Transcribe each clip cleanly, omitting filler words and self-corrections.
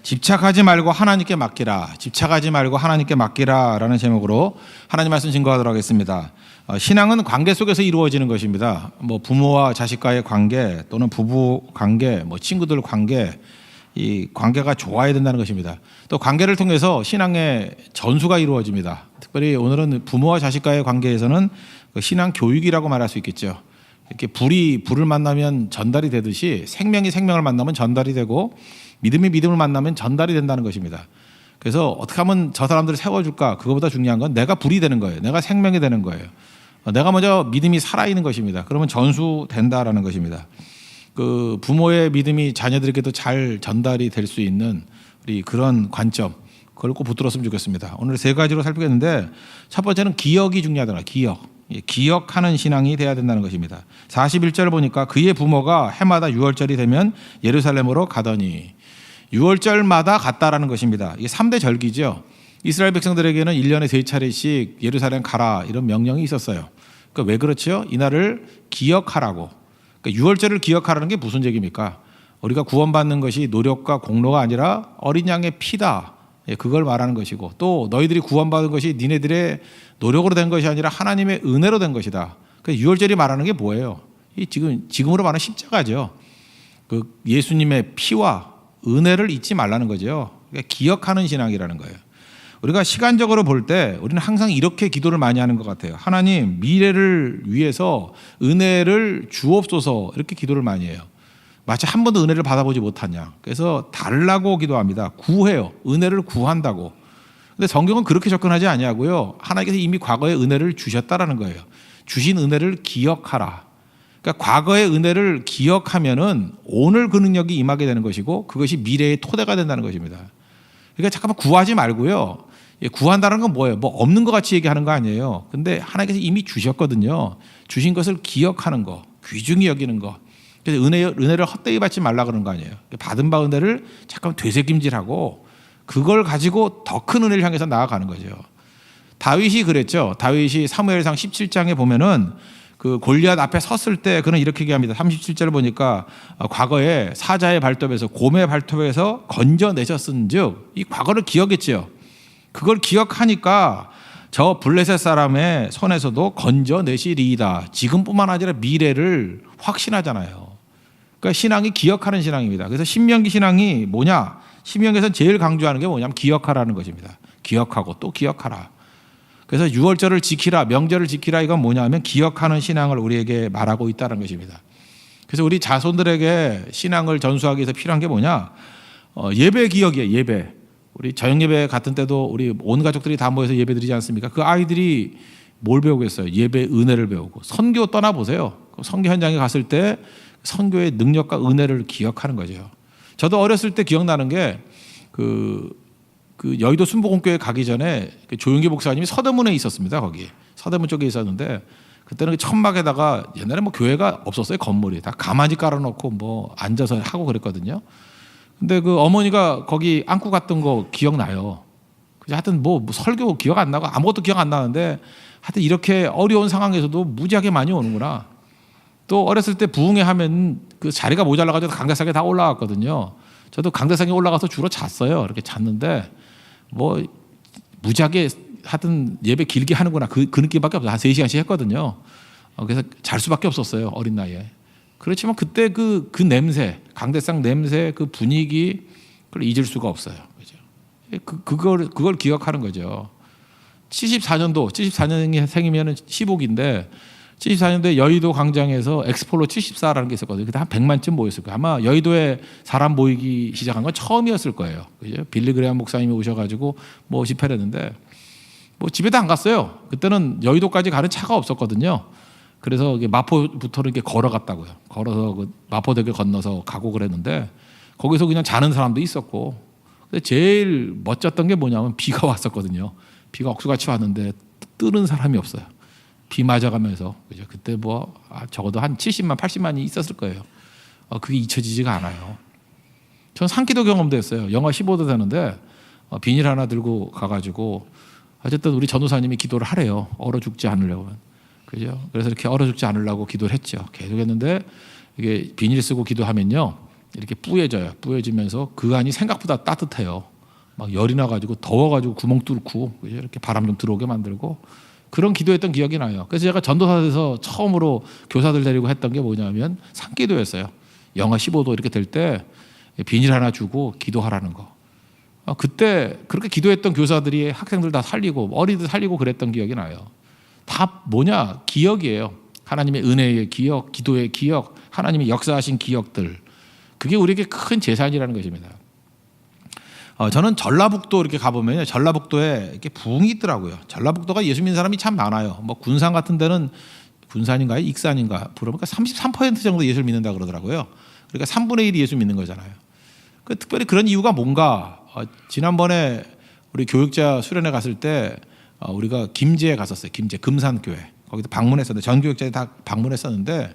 집착하지 말고 하나님께 맡기라. 집착하지 말고 하나님께 맡기라라는 제목으로 하나님 말씀 증거하도록 하겠습니다. 신앙은 관계 속에서 이루어지는 것입니다. 뭐 부모와 자식과의 관계 또는 부부 관계, 뭐 친구들 관계, 이 관계가 좋아야 된다는 것입니다. 또 관계를 통해서 신앙의 전수가 이루어집니다. 특별히 오늘은 부모와 자식과의 관계에서는 신앙 교육이라고 말할 수 있겠죠. 이렇게 불이 불을 만나면 전달이 되듯이 생명이 생명을 만나면 전달이 되고 믿음이 믿음을 만나면 전달이 된다는 것입니다. 그래서 어떻게 하면 저 사람들을 세워줄까? 그거보다 중요한 건 내가 불이 되는 거예요. 내가 생명이 되는 거예요. 내가 먼저 믿음이 살아있는 것입니다. 그러면 전수된다라는 것입니다. 그 부모의 믿음이 자녀들에게도 잘 전달이 될 수 있는 우리 그런 관점, 그걸 꼭 붙들었으면 좋겠습니다. 오늘 세 가지로 살피겠는데 첫 번째는 기억이 중요하더라. 기억하는 신앙이 돼야 된다는 것입니다. 41절을 보니까 그의 부모가 해마다 유월절이 되면 예루살렘으로 가더니, 유월절마다 갔다라는 것입니다. 이게 3대 절기죠. 이스라엘 백성들에게는 1년에 3차례씩 예루살렘 가라 이런 명령이 있었어요. 그러니까 왜 그렇죠? 이날을 기억하라고. 그러니까 유월절을 기억하라는 게 무슨 얘기입니까? 우리가 구원받는 것이 노력과 공로가 아니라 어린 양의 피다. 그걸 말하는 것이고, 또 너희들이 구원받은 것이 니네들의 노력으로 된 것이 아니라 하나님의 은혜로 된 것이다. 그러니까 유월절이 말하는 게 뭐예요? 지금으로 말하는 십자가죠. 그 예수님의 피와 은혜를 잊지 말라는 거죠. 그러니까 기억하는 신앙이라는 거예요. 우리가 시간적으로 볼 때 우리는 항상 이렇게 기도를 많이 하는 것 같아요. 하나님, 미래를 위해서 은혜를 주옵소서, 이렇게 기도를 많이 해요. 마치 한 번도 은혜를 받아보지 못하냐. 그래서 달라고 기도합니다. 구해요. 은혜를 구한다고. 근데 성경은 그렇게 접근하지 아니하고요. 하나님께서 이미 과거에 은혜를 주셨다라는 거예요. 주신 은혜를 기억하라. 그러니까 과거의 은혜를 기억하면은 오늘 그 능력이 임하게 되는 것이고, 그것이 미래의 토대가 된다는 것입니다. 그러니까 잠깐만 구하지 말고요. 구한다는 건 뭐예요? 뭐 없는 것 같이 얘기하는 거 아니에요. 근데 하나님께서 이미 주셨거든요. 주신 것을 기억하는 거, 귀중히 여기는 거. 그래서 은혜를 헛되이 받지 말라 그러는 거 아니에요. 받은 바 은혜를 잠깐 되새김질하고 그걸 가지고 더 큰 은혜를 향해서 나아가는 거죠. 다윗이 그랬죠. 다윗이 사무엘상 17장에 보면은 그 골리앗 앞에 섰을 때 그는 이렇게 얘기합니다. 37절을 보니까 과거에 사자의 발톱에서, 곰의 발톱에서 건져내셨은즉, 이 과거를 기억했죠. 그걸 기억하니까 저 블레셋 사람의 손에서도 건져내시리이다. 지금뿐만 아니라 미래를 확신하잖아요. 그러니까 신앙이 기억하는 신앙입니다. 그래서 신명기 신앙이 뭐냐? 신명기에서 제일 강조하는 게 뭐냐면 기억하라는 것입니다. 기억하고 또 기억하라. 그래서 유월절을 지키라, 명절을 지키라, 이건 뭐냐면 기억하는 신앙을 우리에게 말하고 있다는 것입니다. 그래서 우리 자손들에게 신앙을 전수하기 위해서 필요한 게 뭐냐? 예배 기억이에요. 예배. 우리 저녁 예배 같은 때도 우리 온 가족들이 다 모여서 예배 드리지 않습니까? 그 아이들이 뭘 배우겠어요? 예배 은혜를 배우고. 선교 떠나보세요. 선교 현장에 갔을 때 선교의 능력과 은혜를 기억하는 거죠. 저도 어렸을 때 기억나는 게 그 여의도 순복음교회 가기 전에 조용기 목사님이 서대문에 있었습니다. 거기 서대문 쪽에 있었는데, 그때는 천막에다가 옛날에 뭐 교회가 없었어요. 건물이 다 가마지 깔아놓고 뭐 앉아서 하고 그랬거든요. 근데 그 어머니가 거기 안고 갔던 거 기억나요. 하여튼 뭐 설교 기억 안 나고 아무것도 기억 안 나는데, 하여튼 이렇게 어려운 상황에서도 무지하게 많이 오는구나. 또 어렸을 때 부흥회 하면 그 자리가 모자라가지고 강대상에 다 올라갔거든요. 저도 강대상에 올라가서 주로 잤어요. 이렇게 잤는데 뭐 무지하게 하여튼 예배 길게 하는구나. 그 느낌밖에 없어요. 한 3시간씩 했거든요. 그래서 잘 수밖에 없었어요. 어린 나이에. 그렇지만 그때 그 냄새, 강대상 냄새, 그 분위기, 그걸 잊을 수가 없어요. 그죠? 그걸 기억하는 거죠. 74년생이면 15기인데 74년도에 여의도 광장에서 엑스폴로 74라는 게 있었거든요. 그때 한 100만쯤 모였을 거예요. 아마 여의도에 사람 모이기 시작한 건 처음이었을 거예요. 그죠? 빌리 그레이엄 목사님이 오셔가지고 뭐 집회를 했는데, 뭐 집에도 안 갔어요. 그때는 여의도까지 가는 차가 없었거든요. 그래서 마포부터는 이렇게 걸어갔다고요. 걸어서 그 마포대교 건너서 가고 그랬는데, 거기서 그냥 자는 사람도 있었고, 근데 제일 멋졌던 게 뭐냐면 비가 왔었거든요. 비가 억수같이 왔는데 뜨는 사람이 없어요. 비 맞아가면서. 그죠? 그때 뭐 적어도 한 70만, 80만이 있었을 거예요. 그게 잊혀지지가 않아요. 전 산기도 경험도 했어요. 영하 15도 되는데 비닐 하나 들고 가가지고, 어쨌든 우리 전도사님이 기도를 하래요. 얼어 죽지 않으려고. 그죠? 그래서 이렇게 얼어 죽지 않으려고 기도를 했죠. 계속 했는데, 이게 비닐 쓰고 기도하면요, 이렇게 뿌얘져요. 뿌얘지면서 그 안이 생각보다 따뜻해요. 막 열이 나가지고 더워가지고 구멍 뚫고 이렇게 바람 좀 들어오게 만들고 그런 기도했던 기억이 나요. 그래서 제가 전도사에서 처음으로 교사들 데리고 했던 게 뭐냐면 산기도였어요. 영하 15도 이렇게 될 때 비닐 하나 주고 기도하라는 거. 그때 그렇게 기도했던 교사들이 학생들 다 살리고 어린이들 살리고 그랬던 기억이 나요. 다 뭐냐? 기억이에요. 하나님의 은혜의 기억, 기도의 기억, 하나님이 역사하신 기억들. 그게 우리에게 큰 재산이라는 것입니다. 저는 전라북도 이렇게 가보면 전라북도에 이렇게 부흥이 있더라고요. 전라북도가 예수 믿는 사람이 참 많아요. 뭐 군산 같은 데는 군산인가요? 익산인가? 그러니까 33% 정도 예수를 믿는다 그러더라고요. 그러니까 3분의 1이 예수 믿는 거잖아요. 특별히 그런 이유가 뭔가? 지난번에 우리 교육자 수련회 갔을 때 우리가 김제에 갔었어요. 김제 금산교회. 거기도 방문했었는데 전 교육자들이 다 방문했었는데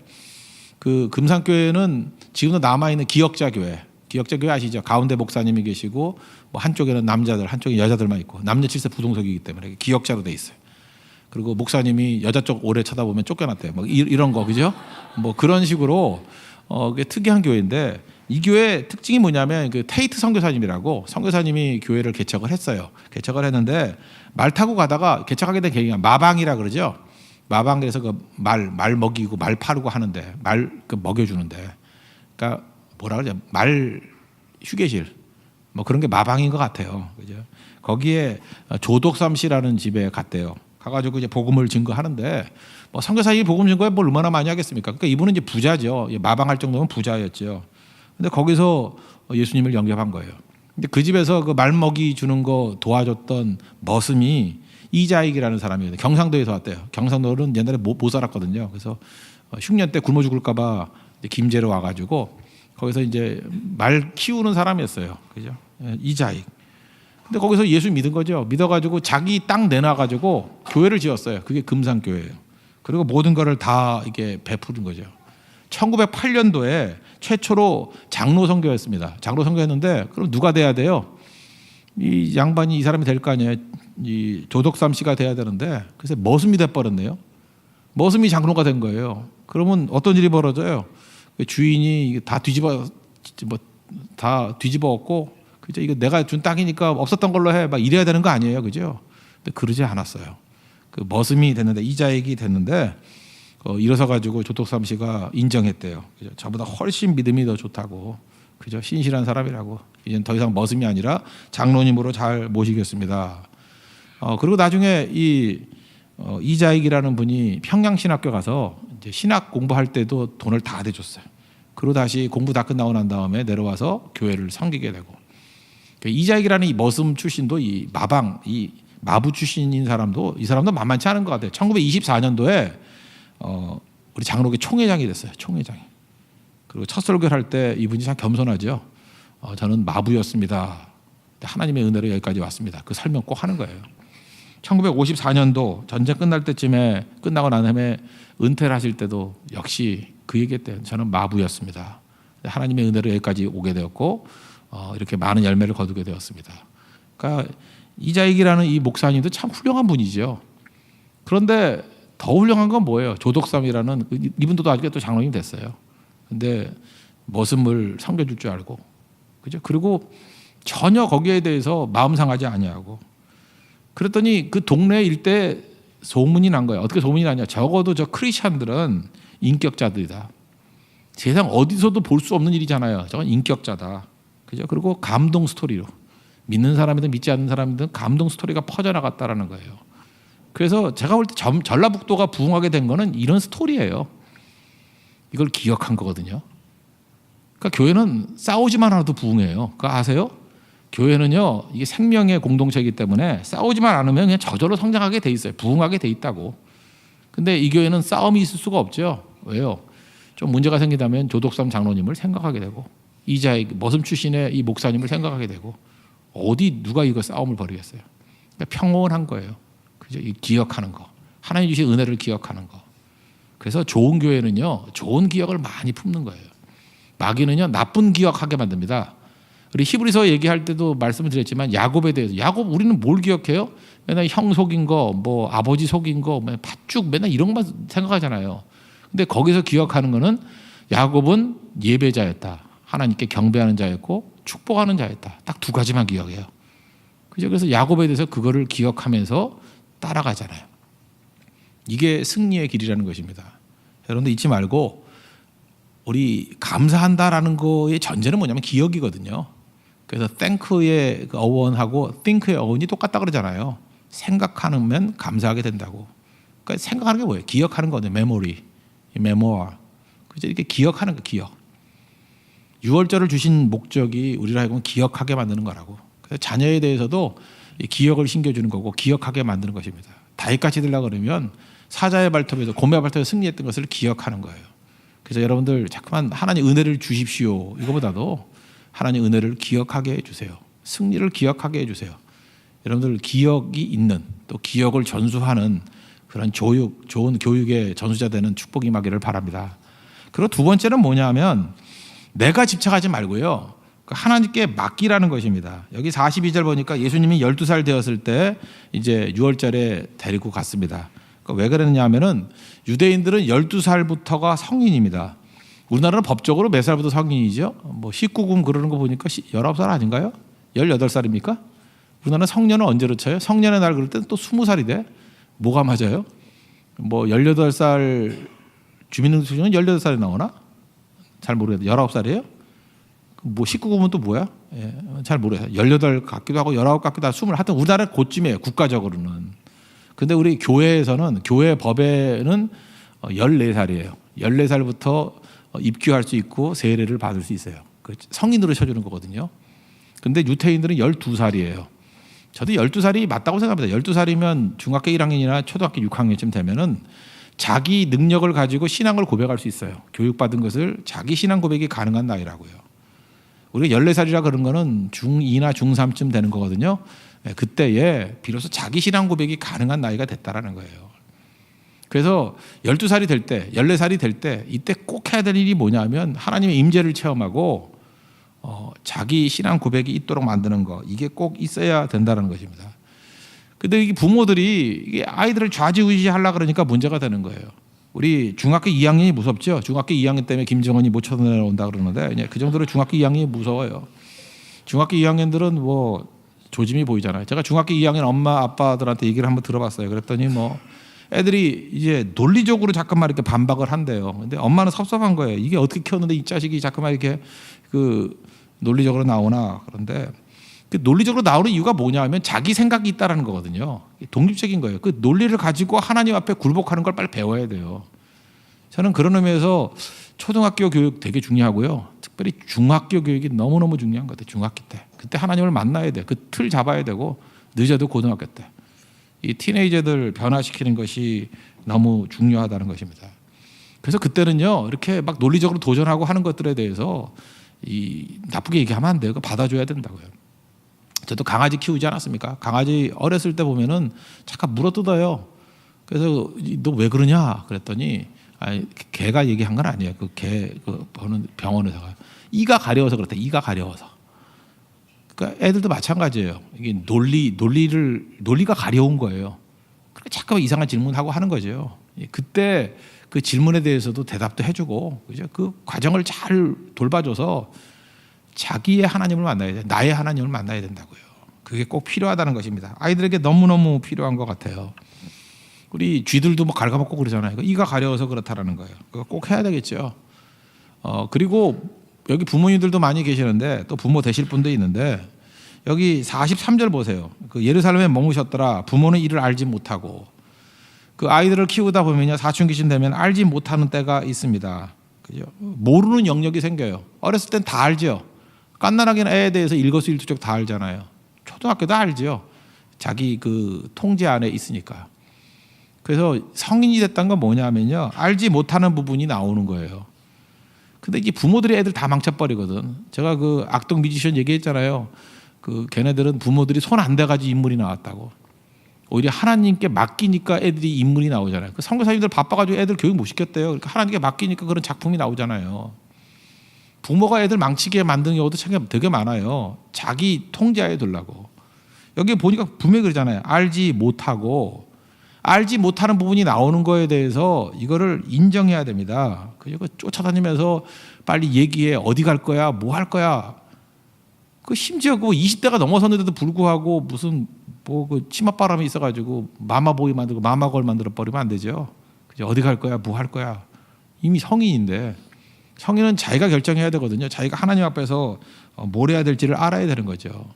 그 금산교회는 지금도 남아있는 기역자 교회. 기역자 교회 아시죠? 가운데 목사님이 계시고 뭐 한쪽에는 남자들, 한쪽에 여자들만 있고 남녀 7세 부동석이기 때문에 기역자로 돼 있어요. 그리고 목사님이 여자 쪽 오래 쳐다보면 쫓겨났대요. 뭐 이런 거 그죠? 뭐 그런 식으로 그게 특이한 교회인데 이 교회 특징이 뭐냐면 그 테이트 선교사님이라고 선교사님이 교회를 개척을 했어요. 개척을 했는데 말 타고 가다가 개척하게 된 계기가 마방이라 그러죠. 마방에서 그 말 먹이고 말 파르고 하는데 말 그 먹여주는데 그러니까 뭐라 그러죠? 말 휴게실 뭐 그런 게 마방인 것 같아요. 그죠? 거기에 조덕삼 씨라는 집에 갔대요. 가가지고 이제 복음을 증거하는데 뭐 선교사님이 복음 증거에 뭘 얼마나 많이 하겠습니까? 그러니까 이분은 이제 부자죠. 마방할 정도면 부자였죠. 근데 거기서 예수님을 영접한 거예요. 근데 그 집에서 그 말 먹이 주는 거 도와줬던 머슴이 이자익이라는 사람이에요. 경상도에서 왔대요. 경상도는 옛날에 못 살았거든요. 그래서 흉년 때 굶어 죽을까봐 김제로 와가지고 거기서 이제 말 키우는 사람이었어요. 그죠? 이자익. 근데 거기서 예수 믿은 거죠. 믿어가지고 자기 땅 내놔가지고 교회를 지었어요. 그게 금산교회예요. 그리고 모든 거를 다 이게 베푸는 거죠. 1908년도에 최초로 장로 선교였습니다. 장로 선교했는데 그럼 누가 돼야 돼요? 이 양반이 이 사람이 될 거 아니에요. 이 조덕삼 씨가 돼야 되는데 그래서 머슴이 돼버렸네요. 머슴이 장로가 된 거예요. 그러면 어떤 일이 벌어져요? 주인이 다 뒤집어엎고 그죠? 이거 내가 준 땅이니까 없었던 걸로 해. 막 이래야 되는 거 아니에요, 그죠? 근데 그러지 않았어요. 그 머슴이 됐는데 이자익이 됐는데 일어서 가지고 조덕삼 씨가 인정했대요. 그죠? 저보다 훨씬 믿음이 더 좋다고, 그죠? 신실한 사람이라고. 이젠 더 이상 머슴이 아니라 장로님으로 잘 모시겠습니다. 그리고 나중에 이자익이라는 분이 평양신학교 가서 이제 신학 공부할 때도 돈을 다 대줬어요. 그리고 다시 공부 다 끝나고 난 다음에 내려와서 교회를 섬기게 되고. 이자익이라는 이 머슴 출신도 이 마부 출신인 사람도 이 사람도 만만치 않은 것 같아요. 1924년도에 우리 장로교 총회장이 됐어요. 총회장이. 그리고 첫 설교를 할 때 이분이 참 겸손하죠. 저는 마부였습니다. 하나님의 은혜로 여기까지 왔습니다. 그 설명 꼭 하는 거예요. 1954년도 전쟁 끝날 때쯤에 끝나고 난 다음에 은퇴를 하실 때도 역시 그 얘기했대요. 저는 마부였습니다. 하나님의 은혜로 여기까지 오게 되었고 이렇게 많은 열매를 거두게 되었습니다. 그러니까 이자익이라는 이 목사님도 참 훌륭한 분이죠. 그런데 더 훌륭한 건 뭐예요? 조덕삼이라는 이분도 나중에 또 장로님 됐어요. 근데 머슴을 섬겨줄 줄 알고, 그죠? 그리고 전혀 거기에 대해서 마음 상하지 아니하고. 그랬더니 그 동네 일대 소문이 난 거예요. 어떻게 소문이 나냐? 적어도 저 크리스찬들은 인격자들이다. 세상 어디서도 볼 수 없는 일이잖아요. 저건 인격자다. 그죠? 그리고 감동 스토리로 믿는 사람이든 믿지 않는 사람이든 감동 스토리가 퍼져나갔다라는 거예요. 그래서 제가 볼 때 전라북도가 부흥하게 된 거는 이런 스토리예요. 이걸 기억한 거거든요. 그러니까 교회는 싸우지만 않아도 부흥해요. 그거 아세요? 교회는요, 이게 생명의 공동체이기 때문에 싸우지만 않으면 그냥 저절로 성장하게 돼 있어요. 부흥하게 돼 있다고. 근데 이 교회는 싸움이 있을 수가 없죠. 왜요? 좀 문제가 생기다면 조덕삼 장로님을 생각하게 되고 이자익 머슴 출신의 이 목사님을 생각하게 되고 어디 누가 이거 싸움을 벌이겠어요? 그러니까 평온한 거예요. 그죠? 이 기억하는 거. 하나님 주신 은혜를 기억하는 거. 그래서 좋은 교회는요, 좋은 기억을 많이 품는 거예요. 마귀는요, 나쁜 기억하게 만듭니다. 우리 히브리서 얘기할 때도 말씀을 드렸지만 야곱에 대해서 야곱 우리는 뭘 기억해요? 맨날 형 속인 거, 뭐 아버지 속인 거, 팥죽 맨날 이런 것만 생각하잖아요. 근데 거기서 기억하는 거는 야곱은 예배자였다. 하나님께 경배하는 자였고 축복하는 자였다. 딱 두 가지만 기억해요. 그죠? 그래서 야곱에 대해서 그거를 기억하면서 따라가잖아요. 이게 승리의 길이라는 것입니다. 여러분들 잊지 말고 우리 감사한다라는 거의 전제는 뭐냐면 기억이거든요. 그래서 thank의 어원하고 think의 어원이 똑같다 그러잖아요. 생각하면 감사하게 된다고. 그러니까 생각하는 게 뭐예요? 기억하는 거거든요. 메모리, 메모아. 그죠? 이렇게 기억하는 거, 기억. 6월절을 주신 목적이 우리를 하여금 기억하게 만드는 거라고. 그래서 자녀에 대해서도 기억을 심겨주는 거고 기억하게 만드는 것입니다. 다윗같이 되려고 그러면 사자의 발톱에서 고메의 발톱에서 승리했던 것을 기억하는 거예요. 그래서 여러분들 자꾸만 하나님 은혜를 주십시오. 이거보다도 하나님 은혜를 기억하게 해주세요. 승리를 기억하게 해주세요. 여러분들 기억이 있는 또 기억을 전수하는 그런 좋은 교육의 전수자 되는 축복이 임하기를 바랍니다. 그리고 두 번째는 뭐냐면 내가 집착하지 말고요. 하나님께 맡기라는 것입니다. 여기 42절 보니까 예수님이 12살 되었을 때 이제 6월절에 데리고 갔습니다. 그러니까 왜 그랬냐 하면은 유대인들은 12살부터가 성인입니다. 우리나라는 법적으로 몇 살부터 성인이죠? 뭐 19금 그러는 거 보니까 19살 아닌가요? 18살입니까? 우리나라는 성년은 언제로 쳐요? 성년의 날 그럴 때는 또 20살이 돼? 뭐가 맞아요? 뭐 18살 주민등록증은 18살이 나오나? 잘 모르겠어요. 19살이에요? 뭐 19금은 또 뭐야? 예, 잘 모르겠어요. 18 같기도 하고 19 같기도 하고 20. 하여튼 우리나라는 그쯤이에요. 국가적으로는. 근데 우리 교회에서는 교회 법에는 14살이에요. 14살부터 입교할 수 있고 세례를 받을 수 있어요. 성인으로 쳐주는 거거든요. 근데 유태인들은 12살이에요. 저도 12살이 맞다고 생각합니다. 12살이면 중학교 1학년이나 초등학교 6학년쯤 되면은 자기 능력을 가지고 신앙을 고백할 수 있어요. 교육받은 것을 자기 신앙 고백이 가능한 나이라고요. 우리가 14살이라 그런 거는 중2나 중3쯤 되는 거거든요. 그때에 비로소 자기 신앙 고백이 가능한 나이가 됐다라는 거예요. 그래서 12살이 될 때, 14살이 될 때 이때 꼭 해야 될 일이 뭐냐면 하나님의 임재를 체험하고 자기 신앙 고백이 있도록 만드는 거, 이게 꼭 있어야 된다는 것입니다. 근데 이게 부모들이 이게 아이들을 좌지우지하려고 그러니까 문제가 되는 거예요. 우리 중학교 2학년이 무섭죠. 중학교 2학년 때문에 김정은이 못 쳐내려온다 그러는데 그 정도로 중학교 2학년이 무서워요. 중학교 2학년들은 뭐 조짐이 보이잖아요. 제가 중학교 2학년 엄마 아빠들한테 얘기를 한번 들어봤어요. 그랬더니 뭐 애들이 이제 논리적으로 자꾸만 이렇게 반박을 한대요. 근데 엄마는 섭섭한 거예요. 이게 어떻게 키웠는데 이 자식이 자꾸만 이렇게 그 논리적으로 나오나. 그런데 그 논리적으로 나오는 이유가 뭐냐면 자기 생각이 있다라는 거거든요. 독립적인 거예요. 그 논리를 가지고 하나님 앞에 굴복하는 걸 빨리 배워야 돼요. 저는 그런 의미에서 초등학교 교육 되게 중요하고요. 특별히 중학교 교육이 너무너무 중요한 것 같아요. 중학교 때. 그때 하나님을 만나야 돼요. 그 틀 잡아야 되고 늦어도 고등학교 때. 이 티네이저들 변화시키는 것이 너무 중요하다는 것입니다. 그래서 그때는요. 이렇게 막 논리적으로 도전하고 하는 것들에 대해서 나쁘게 얘기하면 안 돼요. 그거 받아줘야 된다고요. 저도 강아지 키우지 않았습니까? 강아지 어렸을 때 보면은 잠깐 물어뜯어요. 그래서 너 왜 그러냐? 그랬더니 아니, 개가 얘기한 건 아니에요. 그 개 보는 병원에서가 이가 가려워서 그렇다. 이가 가려워서. 그러니까 애들도 마찬가지예요. 이게 논리가 가려운 거예요. 그러니까 잠깐 이상한 질문하고 하는 거죠. 그때 그 질문에 대해서도 대답도 해주고, 그죠? 그 과정을 잘 돌봐줘서. 자기의 하나님을 만나야 돼. 나의 하나님을 만나야 된다고요. 그게 꼭 필요하다는 것입니다. 아이들에게 너무너무 필요한 것 같아요. 우리 쥐들도 뭐 갉아먹고 그러잖아요. 이가 가려워서 그렇다라는 거예요. 그거 꼭 해야 되겠죠. 그리고 여기 부모님들도 많이 계시는데 또 부모 되실 분도 있는데 여기 43절 보세요. 그 예루살렘에 머무셨더라. 부모는 이를 알지 못하고. 그 아이들을 키우다 보면요. 사춘기쯤 되면 알지 못하는 때가 있습니다. 그죠? 모르는 영역이 생겨요. 어렸을 땐 다 알죠. 깐난하게는 애에 대해서 일거수일투족 다 알잖아요. 초등학교도 알죠. 자기 그 통제 안에 있으니까. 그래서 성인이 됐다는 건 뭐냐면요. 알지 못하는 부분이 나오는 거예요. 근데 이게 부모들이 애들 다 망쳐버리거든. 제가 그 악동 뮤지션 얘기했잖아요. 그 걔네들은 부모들이 손 안 대가지고 인물이 나왔다고. 오히려 하나님께 맡기니까 애들이 인물이 나오잖아요. 그 선교사님들 바빠가지고 애들 교육 못 시켰대요. 그러니까 하나님께 맡기니까 그런 작품이 나오잖아요. 부모가 애들 망치게 만드는 경우도 되게 많아요. 자기 통제하에 두려고. 여기 보니까 분명히 그러잖아요. 알지 못하고 알지 못하는 부분이 나오는 거에 대해서 이거를 인정해야 됩니다. 그리고 쫓아다니면서 빨리 얘기해. 어디 갈 거야? 뭐 할 거야? 그 심지어 그 20대가 넘어섰는데도 불구하고 무슨 뭐 그 치맛바람이 있어가지고 마마보이 만들고 마마걸 만들어 버리면 안 되죠. 그죠? 어디 갈 거야? 뭐 할 거야? 이미 성인인데 성인은 자기가 결정해야 되거든요. 자기가 하나님 앞에서 뭘 해야 될지를 알아야 되는 거죠.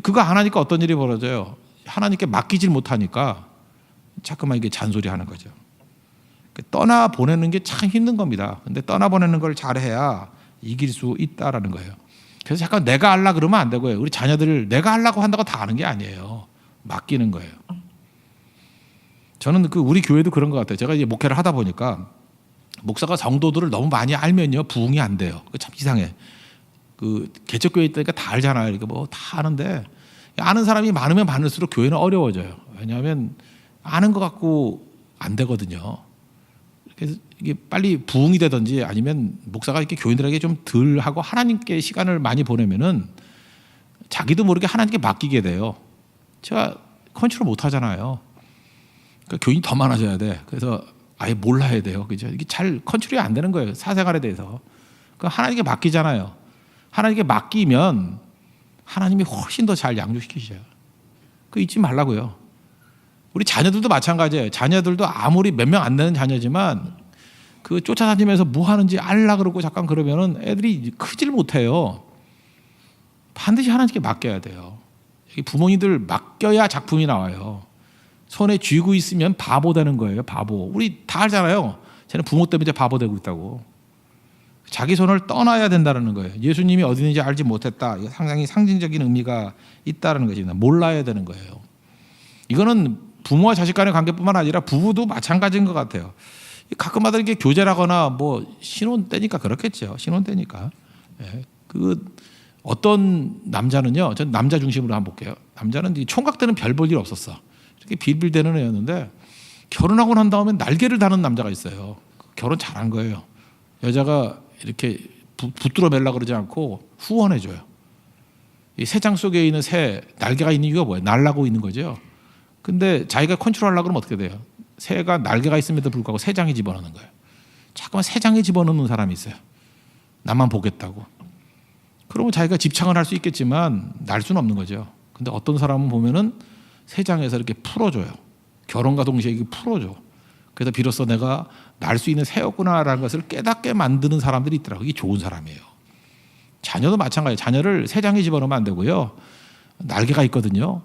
그거 안 하니까 어떤 일이 벌어져요? 하나님께 맡기질 못하니까 자꾸만 이게 잔소리하는 거죠. 떠나 보내는 게 참 힘든 겁니다. 근데 떠나 보내는 걸 잘해야 이길 수 있다라는 거예요. 그래서 잠깐 내가 하려 그러면 안 되고요. 우리 자녀들을 내가 하려고 한다고 다 아는 게 아니에요. 맡기는 거예요. 저는 그 우리 교회도 그런 것 같아요. 제가 이제 목회를 하다 보니까 목사가 성도들을 너무 많이 알면요 부응이 안 돼요. 참 이상해. 그 개척교회 있다니까 다 알잖아요. 이렇게 뭐 다 아는데 아는 사람이 많으면 많을수록 교회는 어려워져요. 왜냐하면 아는 것 갖고 안 되거든요. 그래서 이게 빨리 부응이 되든지 아니면 목사가 이렇게 교인들에게 좀 덜 하고 하나님께 시간을 많이 보내면은 자기도 모르게 하나님께 맡기게 돼요. 제가 컨트롤 못 하잖아요. 그러니까 교인이 더 많아져야 돼. 그래서 아예 몰라야 돼요. 그죠? 이게 잘 컨트롤이 안 되는 거예요. 사생활에 대해서. 그 하나님께 맡기잖아요. 하나님께 맡기면 하나님이 훨씬 더 잘 양육시키셔요. 그 잊지 말라고요. 우리 자녀들도 마찬가지예요. 자녀들도 아무리 몇 명 안 되는 자녀지만 그 쫓아다니면서 뭐 하는지 알라 그러고 잠깐 그러면은 애들이 크질 못해요. 반드시 하나님께 맡겨야 돼요. 부모님들 맡겨야 작품이 나와요. 손에 쥐고 있으면 바보 되는 거예요. 바보. 우리 다 알잖아요. 쟤는 부모 때문에 바보 되고 있다고. 자기 손을 떠나야 된다는 거예요. 예수님이 어디 있는지 알지 못했다. 이거 상당히 상징적인 의미가 있다는 것입니다. 몰라야 되는 거예요. 이거는 부모와 자식 간의 관계뿐만 아니라 부부도 마찬가지인 것 같아요. 가끔마다 이렇게 교제라거나 뭐 신혼 때니까 그렇겠죠. 신혼 때니까. 예. 그 어떤 남자는요. 전 남자 중심으로 한번 볼게요. 남자는 총각 때는 별 볼 일 없었어. 이렇게 빌빌대는 애였는데 결혼하고 난 다음에 날개를 다는 남자가 있어요. 결혼 잘한 거예요. 여자가 이렇게 붙들어 매려고 그러지 않고 후원해줘요. 이 새장 속에 있는 새 날개가 있는 이유가 뭐예요? 날라고 있는 거죠. 근데 자기가 컨트롤하려고 그러면 어떻게 돼요? 새가 날개가 있음에도 불구하고 새장에 집어넣는 거예요. 자꾸만 새장에 집어넣는 사람이 있어요. 나만 보겠다고. 그러면 자기가 집착을 할 수 있겠지만 날 수는 없는 거죠. 근데 어떤 사람은 보면은 새장에서 이렇게 풀어줘요. 결혼과 동시에 이게 풀어줘. 그래서 비로소 내가 날 수 있는 새였구나라는 것을 깨닫게 만드는 사람들이 있더라고요. 이게 좋은 사람이에요. 자녀도 마찬가지예요. 자녀를 새장에 집어넣으면 안 되고요. 날개가 있거든요.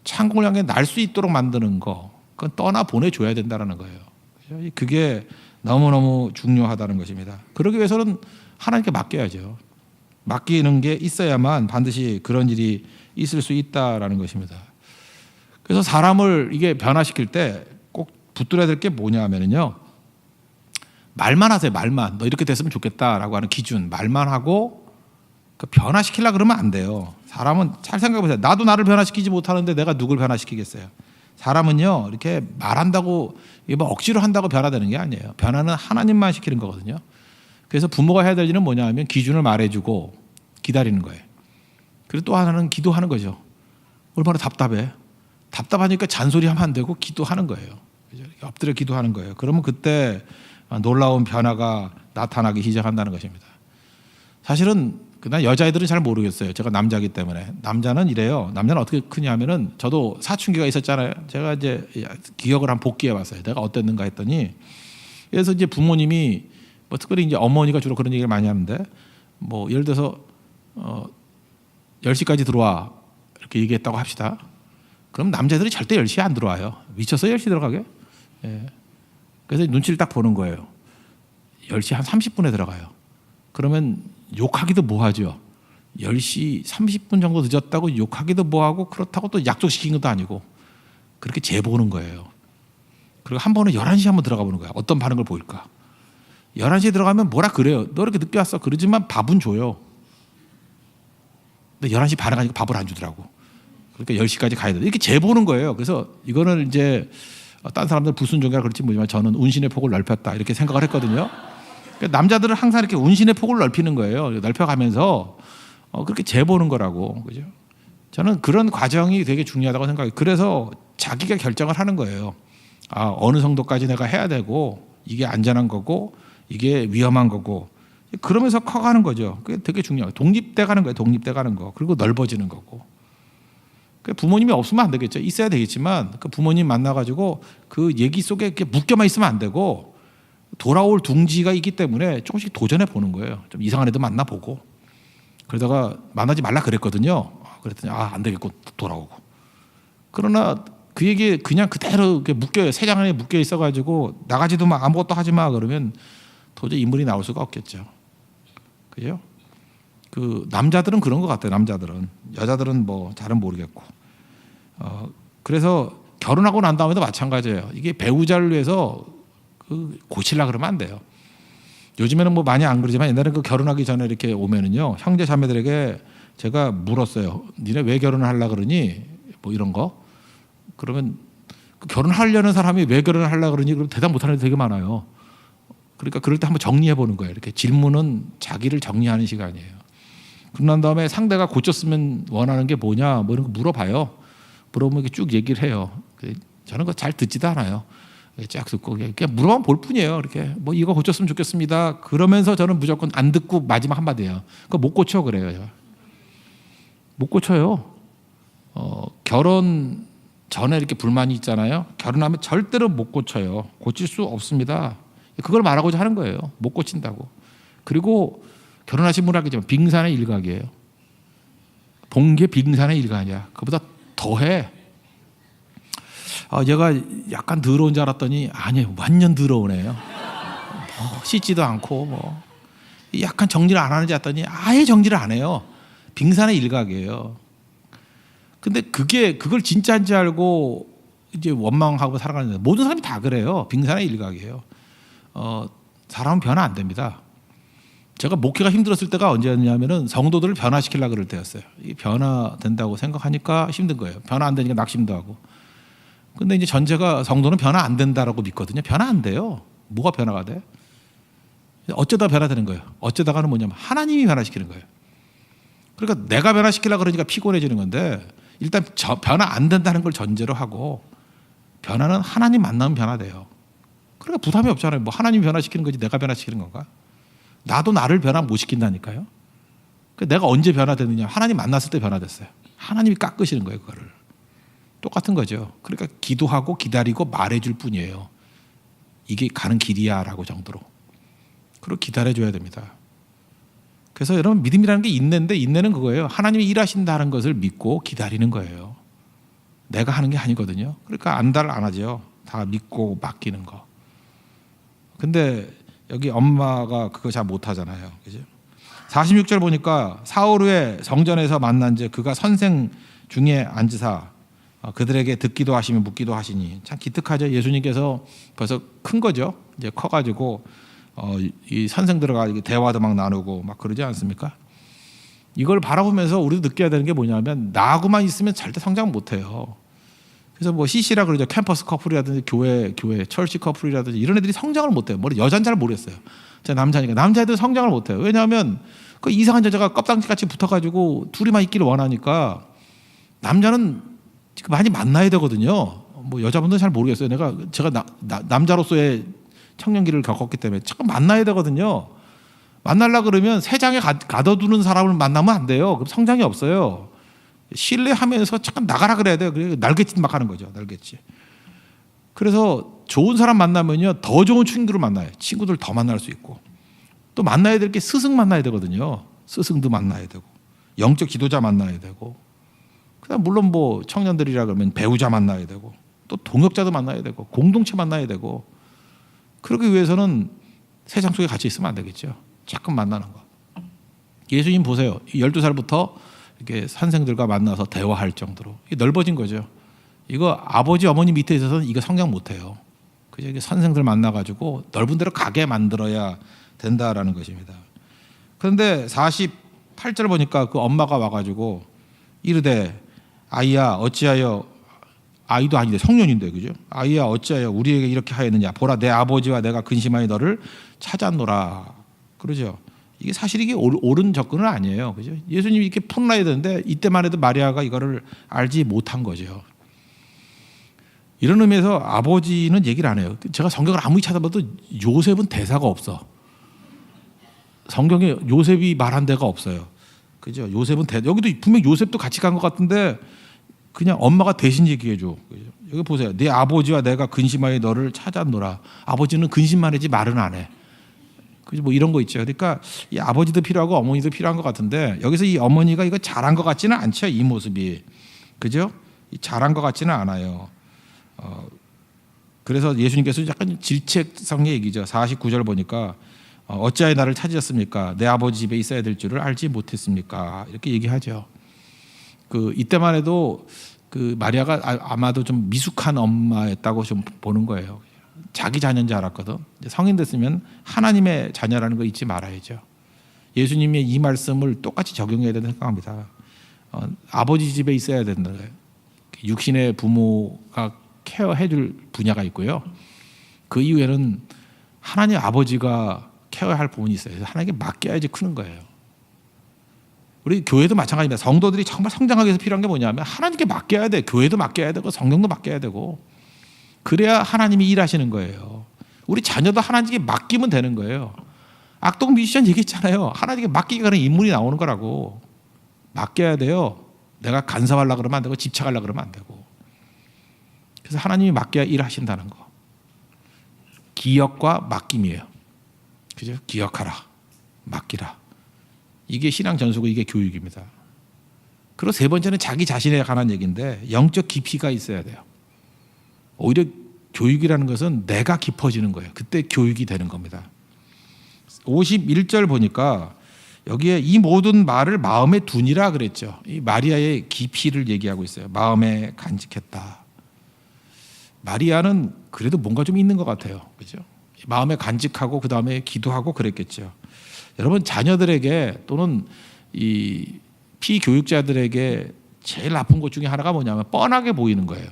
창공을 향해 날 수 있도록 만드는 거. 그건 떠나 보내줘야 된다는 거예요. 그게 너무너무 중요하다는 것입니다. 그러기 위해서는 하나님께 맡겨야죠. 맡기는 게 있어야만 반드시 그런 일이 있을 수 있다라는 것입니다. 그래서 사람을 이게 변화시킬 때 꼭 붙들어야 될 게 뭐냐 하면요. 말만 하세요. 말만. 너 이렇게 됐으면 좋겠다라고 하는 기준. 말만 하고 변화시키려고 그러면 안 돼요. 사람은 잘 생각해 보세요. 나도 나를 변화시키지 못하는데 내가 누굴 변화시키겠어요. 사람은요. 이렇게 말한다고 뭐 억지로 한다고 변화되는 게 아니에요. 변화는 하나님만 시키는 거거든요. 그래서 부모가 해야 될 일은 뭐냐 하면 기준을 말해주고 기다리는 거예요. 그리고 또 하나는 기도하는 거죠. 얼마나 답답해. 답답하니까 잔소리하면 안 되고 기도하는 거예요. 엎드려 기도하는 거예요. 그러면 그때 놀라운 변화가 나타나기 시작한다는 것입니다. 사실은 그날 여자애들은 잘 모르겠어요. 제가 남자이기 때문에. 남자는 이래요. 남자는 어떻게 크냐 하면은 저도 사춘기가 있었잖아요. 제가 이제 기억을 한번 복기해 봤어요. 내가 어땠는가 했더니 그래서 이제 부모님이 뭐 특별히 이제 어머니가 주로 그런 얘기를 많이 하는데 뭐 예를 들어서 10시까지 들어와 이렇게 얘기했다고 합시다. 그럼 남자들이 절대 10시에 안 들어와요. 미쳤어 10시 들어가게? 예. 그래서 눈치를 딱 보는 거예요. 10시 한 30분에 들어가요. 그러면 욕하기도 뭐하죠. 10시 30분 정도 늦었다고 욕하기도 뭐하고 그렇다고 또 약속시킨 것도 아니고 그렇게 재보는 거예요. 그리고 한 번은 11시 한번 들어가 보는 거야. 어떤 반응을 보일까. 11시에 들어가면 뭐라 그래요. 너 이렇게 늦게 왔어. 그러지만 밥은 줘요. 근데 11시 반응하니까 밥을 안 주더라고. 그러니까 10시까지 가야 돼. 이렇게 재보는 거예요. 그래서 이거는 이제 딴 사람들 불순종이라 그럴지 모르지만 저는 운신의 폭을 넓혔다 이렇게 생각을 했거든요. 그러니까 남자들은 항상 이렇게 운신의 폭을 넓히는 거예요. 넓혀가면서 그렇게 재보는 거라고. 그죠? 저는 그런 과정이 되게 중요하다고 생각해요. 그래서 자기가 결정을 하는 거예요. 어느 정도까지 내가 해야 되고 이게 안전한 거고 이게 위험한 거고 그러면서 커가는 거죠. 그게 되게 중요해요. 독립돼 가는 거예요. 독립돼 가는 거. 그리고 넓어지는 거고. 부모님이 없으면 안 되겠죠. 있어야 되겠지만 그 부모님 만나가지고 그 얘기 속에 이렇게 묶여만 있으면 안 되고 돌아올 둥지가 있기 때문에 조금씩 도전해 보는 거예요. 좀 이상한 애들 만나보고 그러다가 만나지 말라 그랬거든요. 그랬더니 안 되겠고 돌아오고. 그러나 그 얘기에 그냥 그대로 이렇게 묶여요. 세장 안에 묶여 있어가지고 나가지도 마, 아무것도 하지 마 그러면 도저히 인물이 나올 수가 없겠죠. 그죠? 그 남자들은 그런 것 같아요. 남자들은. 여자들은 뭐 잘은 모르겠고. 그래서 결혼하고 난 다음에도 마찬가지예요. 이게 배우자를 위해서 고치려 그러면 안 돼요. 요즘에는 뭐 많이 안 그러지만 옛날에 그 결혼하기 전에 이렇게 오면은요 형제 자매들에게 제가 물었어요. 니네 왜 결혼을 하려 그러니? 뭐 이런 거. 그러면 그 결혼하려는 사람이 왜 결혼을 하려 그러니? 그럼 대답 못하는 애 되게 많아요. 그러니까 그럴 때 한번 정리해 보는 거예요. 이렇게 질문은 자기를 정리하는 시간이에요. 그런 다음에 상대가 고쳤으면 원하는 게 뭐냐 뭐 이런 거 물어봐요. 물어보면 이렇게 쭉 얘기를 해요. 저는 그거 잘 듣지도 않아요. 쫙 듣고 그냥 물어보면 볼 뿐이에요. 이렇게 뭐 이거 고쳤으면 좋겠습니다. 그러면서 저는 무조건 안 듣고 마지막 한마디예요. 그거 못 고쳐 그래요. 못 고쳐요. 결혼 전에 이렇게 불만이 있잖아요. 결혼하면 절대로 못 고쳐요. 고칠 수 없습니다. 그걸 말하고자 하는 거예요. 못 고친다고. 그리고 결혼하신 분 하겠지만 빙산의 일각이에요. 본게 빙산의 일각이야. 그보다 더해. 얘가 약간 더러운 줄 알았더니 아니에요. 완전 더러운 애예요. 씻지도 않고 뭐 약간 정리를 안 하는지 알았더니 아예 정리를 안 해요. 빙산의 일각이에요. 근데 그걸 진짜인지 알고 이제 원망하고 살아가는데 모든 사람이 다 그래요. 빙산의 일각이에요. 사람은 변화 안 됩니다. 제가 목회가 힘들었을 때가 언제였냐면은 성도들을 변화시키려고 그럴 때였어요. 이 변화된다고 생각하니까 힘든 거예요. 변화 안 되니까 낙심도 하고. 근데 이제 전제가 성도는 변화 안 된다라고 믿거든요. 변화 안 돼요. 뭐가 변화가 돼? 어쩌다 변화되는 거예요. 어쩌다가는 뭐냐면 하나님이 변화시키는 거예요. 그러니까 내가 변화시키려고 그러니까 피곤해지는 건데 일단 변화 안 된다는 걸 전제로 하고 변화는 하나님 만나면 변화돼요. 그러니까 부담이 없잖아요. 뭐 하나님 변화시키는 거지 내가 변화시키는 건가? 나도 나를 변화 못 시킨다니까요. 내가 언제 변화됐느냐? 하나님 만났을 때 변화됐어요. 하나님이 깎으시는 거예요, 그거를. 똑같은 거죠. 그러니까 기도하고 기다리고 말해줄 뿐이에요. 이게 가는 길이야라고 정도로. 그리고 기다려줘야 됩니다. 그래서 여러분 믿음이라는 게 인내인데 인내는 그거예요. 하나님이 일하신다는 것을 믿고 기다리는 거예요. 내가 하는 게 아니거든요. 그러니까 안달 안 하죠. 다 믿고 맡기는 거. 근데 여기 엄마가 그거 잘 못하잖아요. 그죠? 46절 보니까 사흘 후에 성전에서 만난 즉 그가 선생 중에 앉으사 그들에게 듣기도 하시며 묻기도 하시니 참 기특하죠. 예수님께서 벌써 큰 거죠. 이제 커가지고 이 선생들과 대화도 막 나누고 막 그러지 않습니까? 이걸 바라보면서 우리도 느껴야 되는 게 뭐냐면 나하고만 있으면 절대 성장 못해요. 그래서 뭐 CC라 그러죠. 캠퍼스 커플이라든지 교회 철시 커플이라든지 이런 애들이 성장을 못해요. 여자는 잘 모르겠어요. 제가 남자니까 남자애들은 성장을 못해요. 왜냐하면 그 이상한 여자가 껍딱지같이 붙어가지고 둘이만 있기를 원하니까 남자는 많이 만나야 되거든요. 뭐 여자분들은 잘 모르겠어요. 제가 남자로서의 청년기를 겪었기 때문에 자꾸 만나야 되거든요. 만나려 그러면 세 장에 가둬두는 사람을 만나면 안 돼요. 그럼 성장이 없어요. 신뢰하면서 잠깐 나가라 그래야 돼요. 날갯짓 막 하는 거죠. 날갯짓. 그래서 좋은 사람 만나면요 더 좋은 친구를 만나요. 친구들 더 만날 수 있고 또 만나야 될 게 스승 만나야 되거든요. 스승도 만나야 되고 영적 지도자 만나야 되고 그다음 물론 뭐 청년들이라 그러면 배우자 만나야 되고 또 동역자도 만나야 되고 공동체 만나야 되고 그러기 위해서는 세상 속에 같이 있으면 안 되겠죠. 자꾸 만나는 거. 예수님 보세요. 12살부터 이렇게 선생들과 만나서 대화할 정도로 넓어진 거죠. 이거 아버지 어머니 밑에 있어서는 이거 성장 못해요. 그죠? 선생들 만나가지고 넓은 데로 가게 만들어야 된다라는 것입니다. 그런데 48절 보니까 그 엄마가 와가지고 이르되 아이야 어찌하여 아이도 아닌데 성년인데 그죠? 아이야 어찌하여 우리에게 이렇게 하였느냐 보라 내 아버지와 내가 근심하여 너를 찾았노라 그러죠. 이게 사실 이게 옳은 접근은 아니에요. 그죠? 예수님이 이렇게 풀어놔야 되는데 이때만 해도 마리아가 이거를 알지 못한 거죠. 이런 의미에서 아버지는 얘기를 안 해요. 제가 성경을 아무리 찾아봐도 요셉은 대사가 없어. 성경에 요셉이 말한 데가 없어요. 그죠? 요셉은 여기도 분명 요셉도 같이 간 것 같은데 그냥 엄마가 대신 얘기해 줘. 여기 보세요. 네 아버지와 내가 근심하여 너를 찾았노라. 아버지는 근심만 하지 말은 안 해. 그죠? 뭐 이런 거 있죠. 그러니까 이 아버지도 필요하고 어머니도 필요한 것 같은데 여기서 이 어머니가 이거 잘한 것 같지는 않죠. 이 모습이. 그죠? 잘한 것 같지는 않아요. 그래서 예수님께서 약간 질책성의 얘기죠. 49절 보니까 어찌하여 나를 찾으셨습니까? 내 아버지 집에 있어야 될 줄을 알지 못했습니까? 이렇게 얘기하죠. 이때만 해도 마리아가 아마도 좀 미숙한 엄마였다고 좀 보는 거예요. 자기 자녀인 줄 알았거든. 성인 됐으면 하나님의 자녀라는 거 잊지 말아야죠. 예수님의 이 말씀을 똑같이 적용해야 된다고 생각합니다. 아버지 집에 있어야 된다. 육신의 부모가 케어해 줄 분야가 있고요. 그 이후에는 하나님 아버지가 케어할 부분이 있어요. 하나님께 맡겨야지 크는 거예요. 우리 교회도 마찬가지입니다. 성도들이 정말 성장하기 위해서 필요한 게 뭐냐면 하나님께 맡겨야 돼. 교회도 맡겨야 되고 성경도 맡겨야 되고 그래야 하나님이 일하시는 거예요. 우리 자녀도 하나님께 맡기면 되는 거예요. 악동 뮤지션 얘기했잖아요. 하나님께 맡기기 가는 인물이 나오는 거라고. 맡겨야 돼요. 내가 간섭하려고 그러면 안 되고 집착하려고 그러면 안 되고. 그래서 하나님이 맡겨야 일하신다는 거. 기억과 맡김이에요. 그죠? 기억하라. 맡기라. 이게 신앙 전수고 이게 교육입니다. 그리고 세 번째는 자기 자신에 관한 얘기인데 영적 깊이가 있어야 돼요. 오히려 교육이라는 것은 내가 깊어지는 거예요. 그때 교육이 되는 겁니다. 51절 보니까 여기에 이 모든 말을 마음에 두니라 그랬죠. 이 마리아의 깊이를 얘기하고 있어요. 마음에 간직했다. 마리아는 그래도 뭔가 좀 있는 것 같아요. 그죠? 마음에 간직하고 그 다음에 기도하고 그랬겠죠. 여러분 자녀들에게 또는 이 피교육자들에게 제일 나쁜 것 중에 하나가 뭐냐면 뻔하게 보이는 거예요.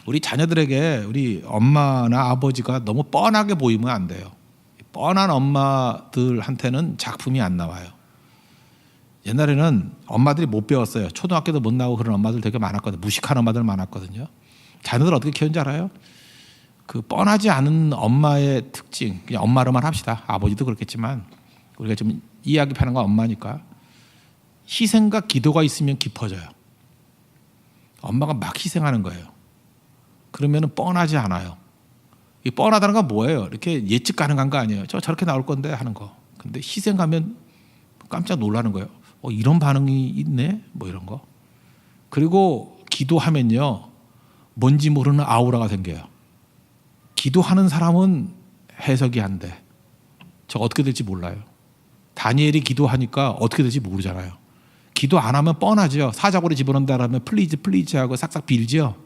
우리 자녀들에게 우리 엄마나 아버지가 너무 뻔하게 보이면 안 돼요. 뻔한 엄마들한테는 작품이 안 나와요. 옛날에는 엄마들이 못 배웠어요. 초등학교도 못 나오고 그런 엄마들 되게 많았거든요. 무식한 엄마들 많았거든요. 자녀들 어떻게 키우는지 알아요? 뻔하지 않은 엄마의 특징, 그냥 엄마로만 합시다. 아버지도 그렇겠지만 우리가 좀 이해하기 편한 건 엄마니까 희생과 기도가 있으면 깊어져요. 엄마가 막 희생하는 거예요. 그러면 뻔하지 않아요. 이 뻔하다는 건 뭐예요? 이렇게 예측 가능한 거 아니에요. 저렇게 나올 건데 하는 거. 근데 희생하면 깜짝 놀라는 거예요. 이런 반응이 있네? 뭐 이런 거. 그리고 기도하면요. 뭔지 모르는 아우라가 생겨요. 기도하는 사람은 해석이 안 돼. 저 어떻게 될지 몰라요. 다니엘이 기도하니까 어떻게 될지 모르잖아요. 기도 안 하면 뻔하죠. 사자고리 집어넣는다 하면 플리즈 하고 싹싹 빌죠.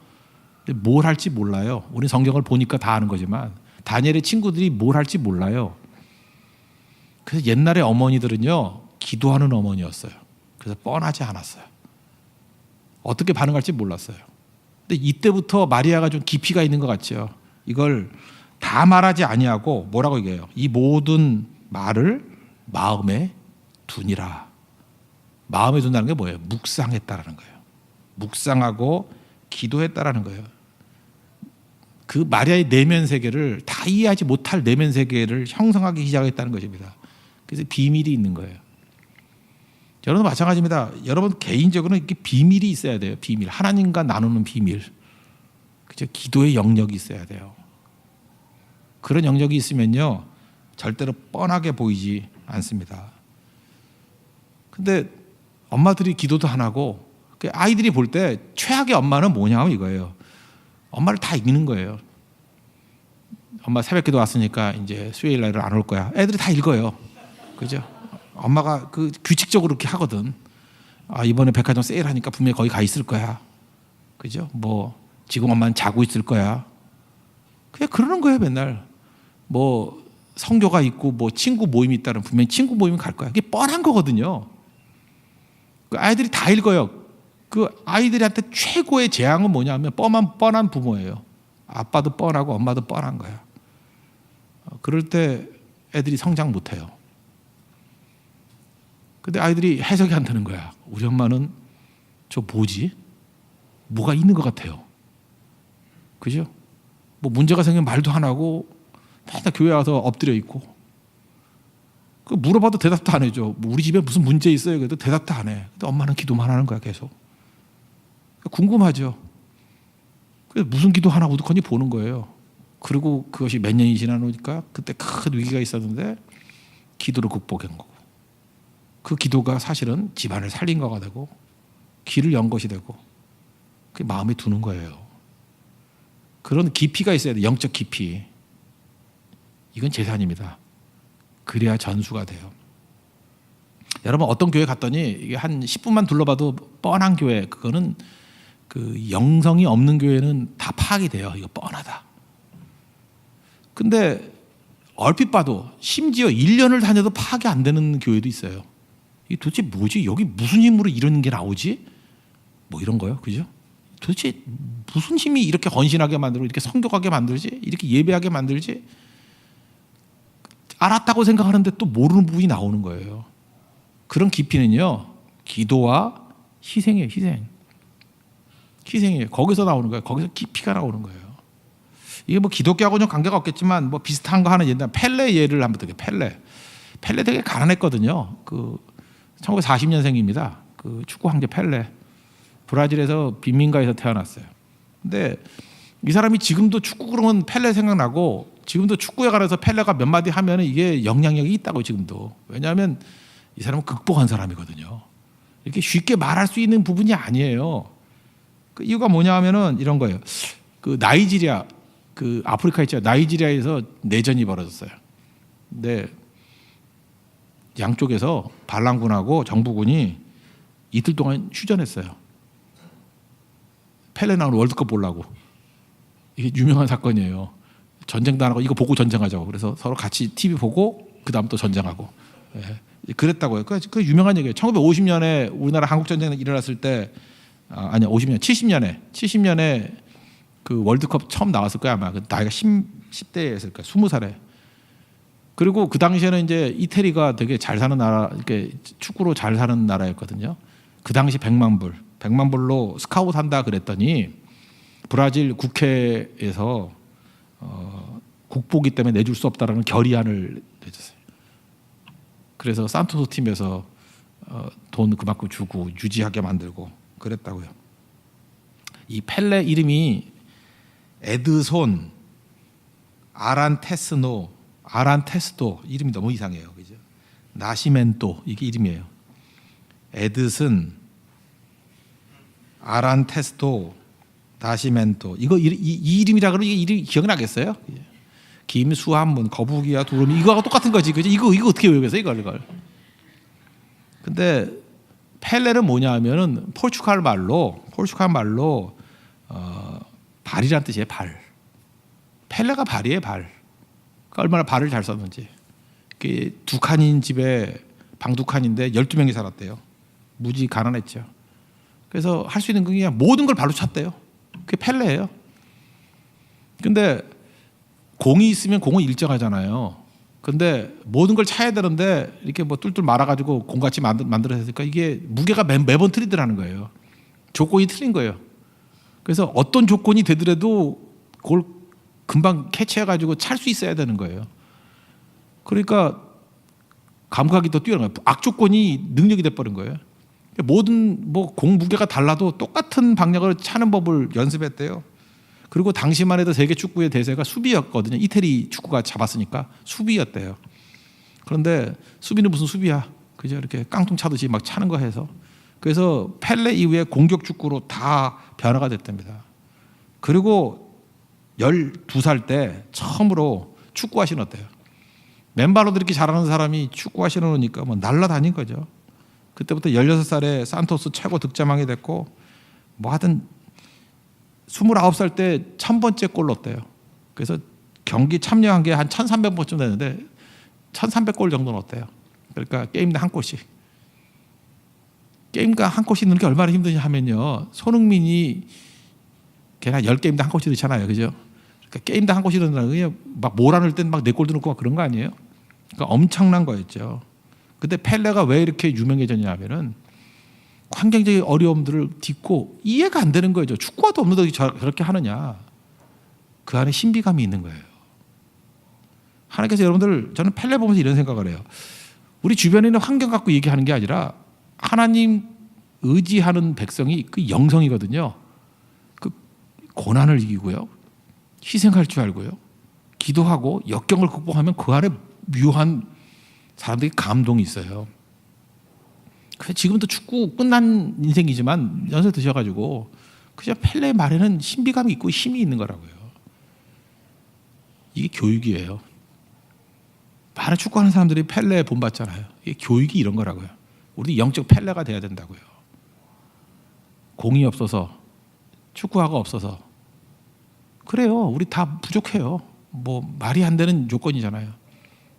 근데 뭘 할지 몰라요. 우리 성경을 보니까 다 아는 거지만 다니엘의 친구들이 뭘 할지 몰라요. 그래서 옛날에 어머니들은요. 기도하는 어머니였어요. 그래서 뻔하지 않았어요. 어떻게 반응할지 몰랐어요. 근데 이때부터 마리아가 좀 깊이가 있는 것 같죠. 이걸 다 말하지 아니하고 뭐라고 얘기해요? 이 모든 말을 마음에 두니라. 마음에 둔다는 게 뭐예요? 묵상했다라는 거예요. 묵상하고 기도했다라는 거예요. 그 마리아의 내면 세계를 다 이해하지 못할 내면 세계를 형성하기 시작했다는 것입니다. 그래서 비밀이 있는 거예요. 여러분도 마찬가지입니다. 여러분 개인적으로는 이렇게 비밀이 있어야 돼요. 비밀. 하나님과 나누는 비밀. 그죠? 기도의 영역이 있어야 돼요. 그런 영역이 있으면요. 절대로 뻔하게 보이지 않습니다. 근데 엄마들이 기도도 안 하고 아이들이 볼 때 최악의 엄마는 뭐냐면 이거예요. 엄마를 다 이기는 거예요. 엄마 새벽 기도 왔으니까 이제 수요일 날은 안 올 거야. 애들이 다 읽어요. 그죠? 엄마가 규칙적으로 그렇게 하거든. 이번에 백화점 세일하니까 분명히 거기 가 있을 거야. 그죠? 지금 엄마는 자고 있을 거야. 그냥 그러는 거예요, 맨날. 성교가 있고 친구 모임이 있다면 분명히 친구 모임 갈 거야. 그게 뻔한 거거든요. 그 아이들이 다 읽어요. 그 아이들한테 최고의 재앙은 뭐냐면 뻔한 부모예요. 아빠도 뻔하고 엄마도 뻔한 거야. 그럴 때 애들이 성장 못해요. 근데 아이들이 해석이 안 되는 거야. 우리 엄마는 저 뭐지? 뭐가 있는 것 같아요. 그죠? 뭐 문제가 생기면 말도 안 하고 맨날 교회 와서 엎드려 있고 그 물어봐도 대답도 안 해줘. 뭐 우리 집에 무슨 문제 있어요? 그래도 대답도 안 해. 근데 엄마는 기도만 하는 거야 계속. 궁금하죠. 그래서 무슨 기도 하나 우두커니 보는 거예요. 그리고 그것이 몇 년이 지나니까 그때 큰 위기가 있었는데 기도로 극복한 거고 그 기도가 사실은 집안을 살린 거가 되고 길을 연 것이 되고 그게 마음에 두는 거예요. 그런 깊이가 있어야 돼. 영적 깊이. 이건 재산입니다. 그래야 전수가 돼요. 여러분 어떤 교회 갔더니 이게 한 10분만 둘러봐도 뻔한 교회 그거는 그 영성이 없는 교회는 다 파악이 돼요. 이거 뻔하다. 근데 얼핏 봐도 심지어 1년을 다녀도 파악이 안 되는 교회도 있어요. 이게 도대체 뭐지? 여기 무슨 힘으로 이런 게 나오지? 뭐 이런 거요. 그죠? 도대체 무슨 힘이 이렇게 헌신하게 만들고 이렇게 성격하게 만들지? 이렇게 예배하게 만들지? 알았다고 생각하는데 또 모르는 부분이 나오는 거예요. 그런 깊이는요. 기도와 희생이에요. 희생이에요. 거기서 나오는 거예요. 거기서 깊이가 나오는 거예요. 이게 뭐 기독교하고는 관계가 없겠지만 뭐 비슷한 거 하는 옛날 펠레 예를 한번 들게. 펠레 되게 가난했거든요. 그 1940년생입니다. 그 축구 황제 펠레. 브라질에서 빈민가에서 태어났어요. 근데 이 사람이 지금도 축구 그러면 펠레 생각나고 지금도 축구에 관해서 펠레가 몇 마디 하면 이게 영향력이 있다고 지금도. 왜냐하면 이 사람은 극복한 사람이거든요. 이렇게 쉽게 말할 수 있는 부분이 아니에요. 그 이유가 뭐냐 하면은 이런 거예요. 그 나이지리아, 그 아프리카 있죠. 나이지리아에서 내전이 벌어졌어요. 근데 양쪽에서 반란군하고 정부군이 이틀 동안 휴전했어요. 펠레 나오는 월드컵 보려고. 이게 유명한 사건이에요. 전쟁도 안 하고 이거 보고 전쟁하자고. 그래서 서로 같이 TV 보고 그 다음 또 전쟁하고. 예. 그랬다고요. 그 유명한 얘기예요. 1950년에 우리나라 한국 전쟁이 일어났을 때 아니야 50년 70년에 그 월드컵 처음 나왔을 거야 아마. 나이가 10대였을 거야. 20살에. 그리고 그 당시에는 이제 이태리가 되게 잘 사는 나라, 이렇게 축구로 잘 사는 나라였거든요. 그 당시 100만 불로 스카우트 한다 그랬더니 브라질 국회에서 국보기 때문에 내줄 수 없다라는 결의안을 내줬어요. 그래서 산토스 팀에서 돈 그만큼 주고 유지하게 만들고 그랬다고요. 이 펠레 이름이 에드손 아란테스도 이름이 너무 이상해요. 그죠? 나시멘토 이게 이름이에요. 에드슨 아란테스도 나시멘토 이거 이 이름이라 그러면 이게 이름이 기억나겠어요? 김수한문 거북이와 두루미 이거하고 똑같은 거지. 그죠? 이거 어떻게 외우겠어요? 이걸. 근데 펠레는 뭐냐 하면은 포르투갈 말로 발이란 뜻이에요. 발. 펠레가 발이에요. 발. 그러니까 얼마나 발을 잘 썼는지. 두 칸인 집에 방 두 칸인데 12명이 살았대요. 무지 가난했죠. 그래서 할 수 있는 게 그냥 모든 걸 발로 찼대요. 그게 펠레예요. 근데 공이 있으면 공은 일정하잖아요. 근데 모든 걸 차야 되는데 이렇게 뭐 뚫뚫 말아가지고 공같이 만들어서 했으니까 이게 무게가 매번 틀리더라는 거예요. 조건이 틀린 거예요. 그래서 어떤 조건이 되더라도 그걸 금방 캐치해가지고 찰 수 있어야 되는 거예요. 그러니까 감각이 더 뛰어난 거예요. 악조건이 능력이 돼버린 거예요. 모든 뭐 공 무게가 달라도 똑같은 방향을 차는 법을 연습했대요. 그리고 당시만 해도 세계 축구의 대세가 수비였거든요. 이태리 축구가 잡았으니까 수비였대요. 그런데 수비는 무슨 수비야? 그죠? 이렇게 깡통 차듯이 막 차는 거 해서. 그래서 펠레 이후에 공격 축구로 다 변화가 됐답니다. 그리고 12살 때 처음으로 축구화 신었대요. 맨발로 이렇게 잘하는 사람이 축구화 신어놓으니까 뭐 날라다닌 거죠. 그때부터 16살에 산토스 최고 득점왕이 됐고 뭐 하여튼 29살 때 1000번째 골 넣었대요. 그래서 경기 참여한 게 한 1300번쯤 되는데 1300골 정도 넣었대요. 그러니까 게임당 한 골씩. 게임당 한 골씩 넣는 게 얼마나 힘드냐 하면요. 손흥민이 걔가 10게임당 한 골씩 넣잖아요. 그죠? 그러니까 게임당 한 골씩 넣는다는 게 막 몰아넣을 땐 막 4골도 넣고 막 그런 거 아니에요? 그러니까 엄청난 거였죠. 근데 펠레가 왜 이렇게 유명해졌냐 하면은 환경적인 어려움들을 딛고 이해가 안 되는 거죠. 축구화도 없는데 저렇게 하느냐. 그 안에 신비감이 있는 거예요. 하나님께서 여러분들, 저는 펠레 보면서 이런 생각을 해요. 우리 주변에 있는 환경 갖고 얘기하는 게 아니라 하나님 의지하는 백성이 그 영성이거든요. 그 고난을 이기고요, 희생할 줄 알고요, 기도하고 역경을 극복하면 그 안에 묘한 사람들이 감동이 있어요. 그래서 지금도 축구 끝난 인생이지만 연세 드셔가지고 그저 펠레의 말에는 신비감이 있고 힘이 있는 거라고요. 이게 교육이에요. 많은 축구하는 사람들이 펠레 본받잖아요. 이게 교육이 이런 거라고요. 우리도 영적 펠레가 돼야 된다고요. 공이 없어서, 축구화가 없어서. 그래요. 우리 다 부족해요. 뭐 말이 안 되는 조건이잖아요.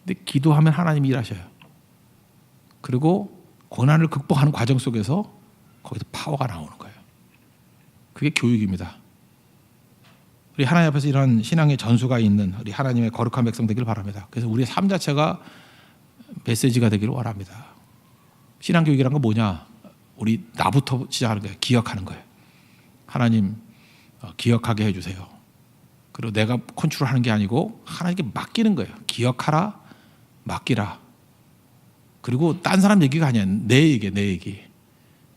근데 기도하면 하나님이 일하셔요. 그리고 고난을 극복하는 과정 속에서 거기서 파워가 나오는 거예요. 그게 교육입니다. 우리 하나님 앞에서 이런 신앙의 전수가 있는 우리 하나님의 거룩한 백성 되기를 바랍니다. 그래서 우리의 삶 자체가 메시지가 되기를 원합니다. 신앙교육이란 건 뭐냐? 우리 나부터 시작하는 거예요. 기억하는 거예요. 하나님 기억하게 해주세요. 그리고 내가 컨트롤하는 게 아니고 하나님께 맡기는 거예요. 기억하라, 맡기라. 그리고 딴 사람 얘기가 아니야. 내 얘기야, 내 얘기.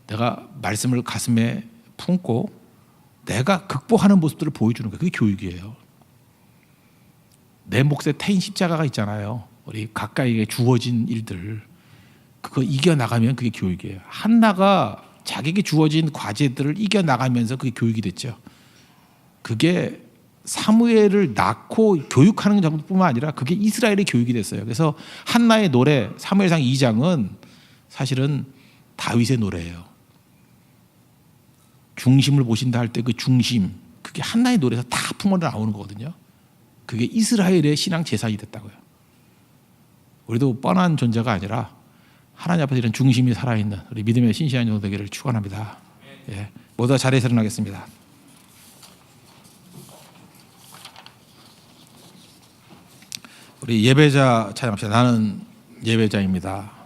내가 말씀을 가슴에 품고 내가 극복하는 모습들을 보여주는 거예요. 그게 교육이에요. 내 몫에 태인 십자가가 있잖아요. 우리 가까이에 주어진 일들, 그거 이겨나가면 그게 교육이에요. 한나가 자기에게 주어진 과제들을 이겨나가면서 그게 교육이 됐죠. 그게 사무엘을 낳고 교육하는 정도뿐만 아니라 그게 이스라엘의 교육이 됐어요. 그래서 한나의 노래 사무엘상 2장은 사실은 다윗의 노래예요. 중심을 보신다 할 때 그 중심, 그게 한나의 노래에서 다 품어내 나오는 거거든요. 그게 이스라엘의 신앙 재산이 됐다고요. 우리도 뻔한 존재가 아니라 하나님 앞에서 이런 중심이 살아있는 우리 믿음의 신실한 영혼 되기를 축원합니다. 예, 모두 다 자리에서 일어나겠습니다. 우리 예배자 찬양합시다. 나는 예배자입니다.